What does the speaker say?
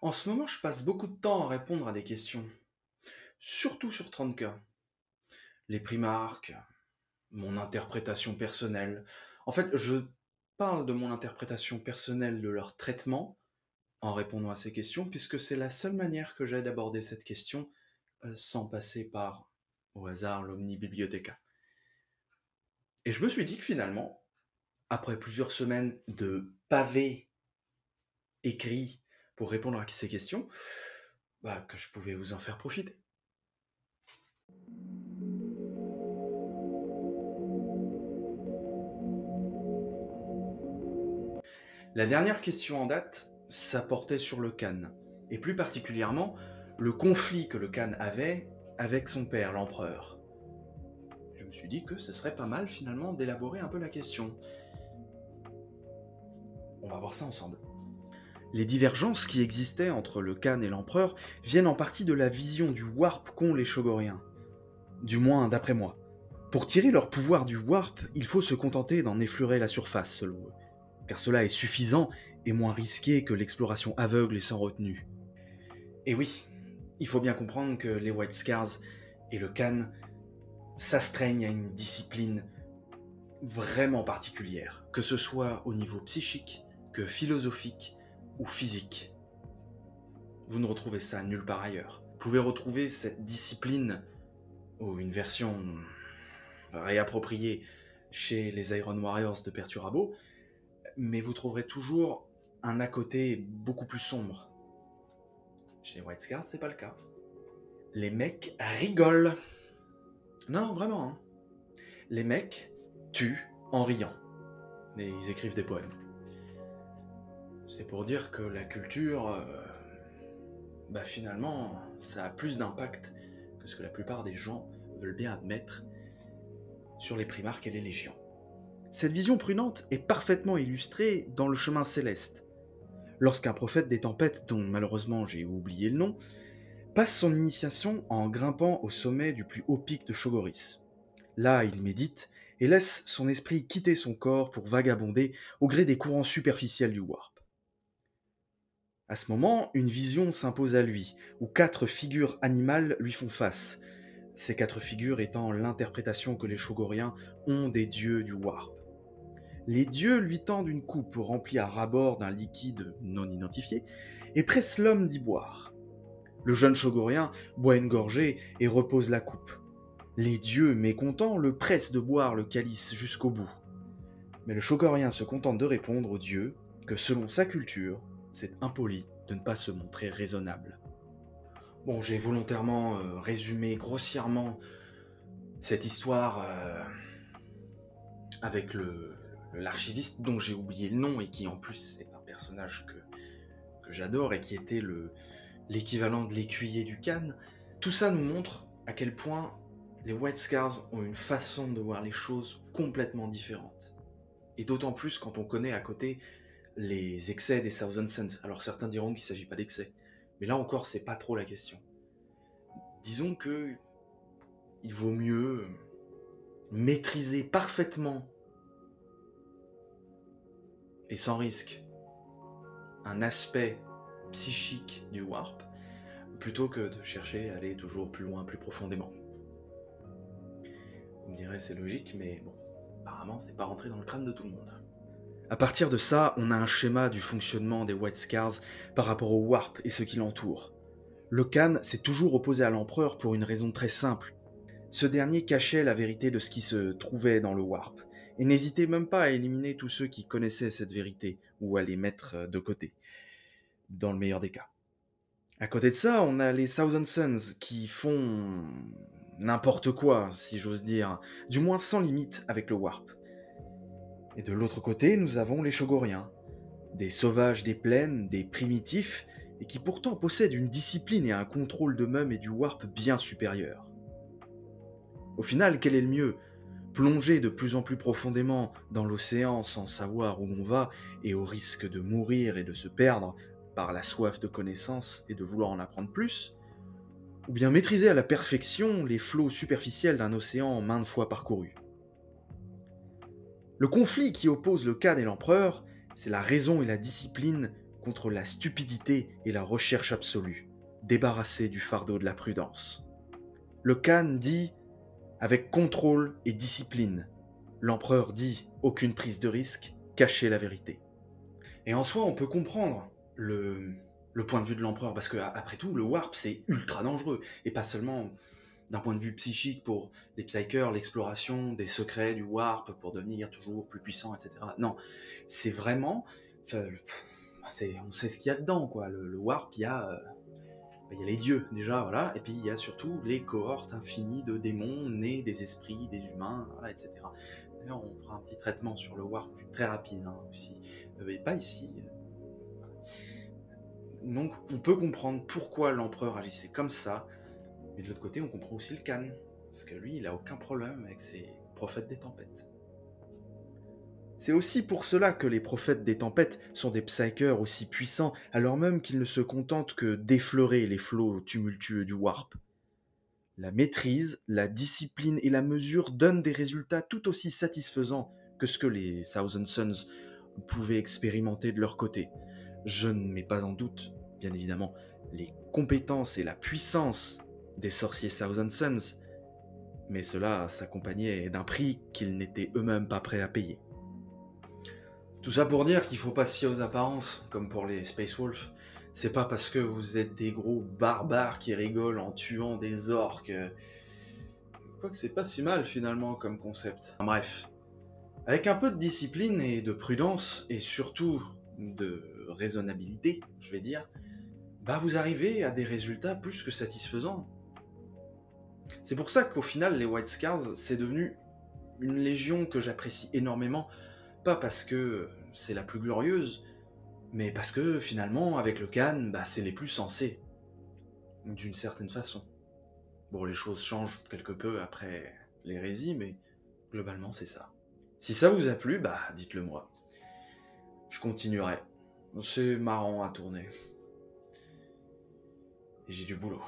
En ce moment, je passe beaucoup de temps à répondre à des questions, surtout sur 30K. Les primarques, mon interprétation personnelle. En fait, je parle de mon interprétation personnelle de leur traitement en répondant à ces questions, puisque c'est la seule manière que j'ai d'aborder cette question sans passer par, au hasard, l'omnibibliothéca. Et je me suis dit que finalement, après plusieurs semaines de pavés écrits pour répondre à ces questions, que je pouvais vous en faire profiter. La dernière question en date, ça portait sur le Khan, et plus particulièrement le conflit que le Khan avait avec son père, l'empereur. Je me suis dit que ce serait pas mal finalement d'élaborer un peu la question. On va voir ça ensemble. Les divergences qui existaient entre le Khan et l'empereur viennent en partie de la vision du warp qu'ont les Shogoriens. Du moins d'après moi. Pour tirer leur pouvoir du warp, il faut se contenter d'en effleurer la surface selon eux, car cela est suffisant et moins risqué que l'exploration aveugle et sans retenue. Et oui, il faut bien comprendre que les White Scars et le Khan s'astreignent à une discipline vraiment particulière, que ce soit au niveau psychique, que philosophique ou physique. Vous ne retrouvez ça nulle part ailleurs. Vous pouvez retrouver cette discipline, ou une version réappropriée chez les Iron Warriors de Perturabo, mais vous trouverez toujours un à côté beaucoup plus sombre. Chez les White Scars, c'est pas le cas. Les mecs rigolent. Non, vraiment, hein. Les mecs tuent en riant. Et ils écrivent des poèmes. C'est pour dire que la culture, finalement, ça a plus d'impact que ce que la plupart des gens veulent bien admettre sur les primarques et les légions. Cette vision prudente est parfaitement illustrée dans le chemin céleste. Lorsqu'un prophète des tempêtes, dont malheureusement j'ai oublié le nom, passe son initiation en grimpant au sommet du plus haut pic de Shogoris. Là, il médite et laisse son esprit quitter son corps pour vagabonder au gré des courants superficiels du warp. À ce moment, une vision s'impose à lui, où 4 figures animales lui font face, ces 4 figures étant l'interprétation que les Shogoriens ont des dieux du warp. Les dieux lui tendent une coupe remplie à ras-bord d'un liquide non identifié et pressent l'homme d'y boire. Le jeune Shogorien boit une gorgée et repose la coupe. Les dieux, mécontents, le pressent de boire le calice jusqu'au bout. Mais le Shogorien se contente de répondre aux dieux que selon sa culture, c'est impoli de ne pas se montrer raisonnable. Bon, j'ai volontairement résumé grossièrement cette histoire avec l'archiviste dont j'ai oublié le nom et qui en plus est un personnage que j'adore et qui était l'équivalent de l'écuyer du Khan. Tout ça nous montre à quel point les White Scars ont une façon de voir les choses complètement différente. Et d'autant plus quand on connaît à côté les excès des Thousand Suns. Alors certains diront qu'il ne s'agit pas d'excès, mais là encore c'est pas trop la question. Disons que il vaut mieux maîtriser parfaitement et sans risque un aspect psychique du warp plutôt que de chercher à aller toujours plus loin, plus profondément. Vous me direz c'est logique, mais bon, apparemment c'est pas rentré dans le crâne de tout le monde. À partir de ça, on a un schéma du fonctionnement des White Scars par rapport au warp et ce qui l'entoure. Le Khan s'est toujours opposé à l'empereur pour une raison très simple. Ce dernier cachait la vérité de ce qui se trouvait dans le warp, et n'hésitait même pas à éliminer tous ceux qui connaissaient cette vérité, ou à les mettre de côté, dans le meilleur des cas. À côté de ça, on a les Thousand Suns qui font n'importe quoi, si j'ose dire, du moins sans limite avec le warp. Et de l'autre côté, nous avons les Shogoriens, des sauvages des plaines, des primitifs, et qui pourtant possèdent une discipline et un contrôle d'eux-mêmes et du warp bien supérieurs. Au final, quel est le mieux ? Plonger de plus en plus profondément dans l'océan sans savoir où l'on va et au risque de mourir et de se perdre par la soif de connaissance et de vouloir en apprendre plus ? Ou bien maîtriser à la perfection les flots superficiels d'un océan maintes fois parcouru ? Le conflit qui oppose le Khan et l'empereur, c'est la raison et la discipline contre la stupidité et la recherche absolue, débarrassé du fardeau de la prudence. Le Khan dit avec contrôle et discipline. L'empereur dit aucune prise de risque, cacher la vérité. Et en soi, on peut comprendre le point de vue de l'empereur, parce que après tout, le warp c'est ultra dangereux, et pas seulement d'un point de vue psychique pour les psychers, l'exploration des secrets du warp pour devenir toujours plus puissant, etc. Non, c'est vraiment, on sait ce qu'il y a dedans, quoi. Le warp, il y a les dieux déjà, voilà, et puis il y a surtout les cohortes infinies de démons nés des esprits, des humains, voilà, etc. D'ailleurs, on fera un petit traitement sur le warp très rapide, aussi, mais pas ici. Donc, on peut comprendre pourquoi l'empereur agissait comme ça, mais de l'autre côté, on comprend aussi le Khan, parce que lui, il a aucun problème avec ses prophètes des tempêtes. C'est aussi pour cela que les prophètes des tempêtes sont des psychers aussi puissants, alors même qu'ils ne se contentent que d'effleurer les flots tumultueux du warp. La maîtrise, la discipline et la mesure donnent des résultats tout aussi satisfaisants que ce que les Thousand Sons pouvaient expérimenter de leur côté. Je ne mets pas en doute, bien évidemment, les compétences et la puissance des sorciers Thousand Sons, mais cela s'accompagnait d'un prix qu'ils n'étaient eux-mêmes pas prêts à payer. Tout ça pour dire qu'il faut pas se fier aux apparences, comme pour les Space Wolves. C'est pas parce que vous êtes des gros barbares qui rigolent en tuant des orques. Quoique c'est pas si mal finalement comme concept. Bref. Avec un peu de discipline et de prudence, et surtout de raisonnabilité, je vais dire, vous arrivez à des résultats plus que satisfaisants. C'est pour ça qu'au final, les White Scars, c'est devenu une légion que j'apprécie énormément, pas parce que c'est la plus glorieuse, mais parce que finalement, avec le Khan, c'est les plus sensés, d'une certaine façon. Bon, les choses changent quelque peu après l'hérésie, mais globalement, c'est ça. Si ça vous a plu, dites-le moi. Je continuerai. C'est marrant à tourner. Et j'ai du boulot.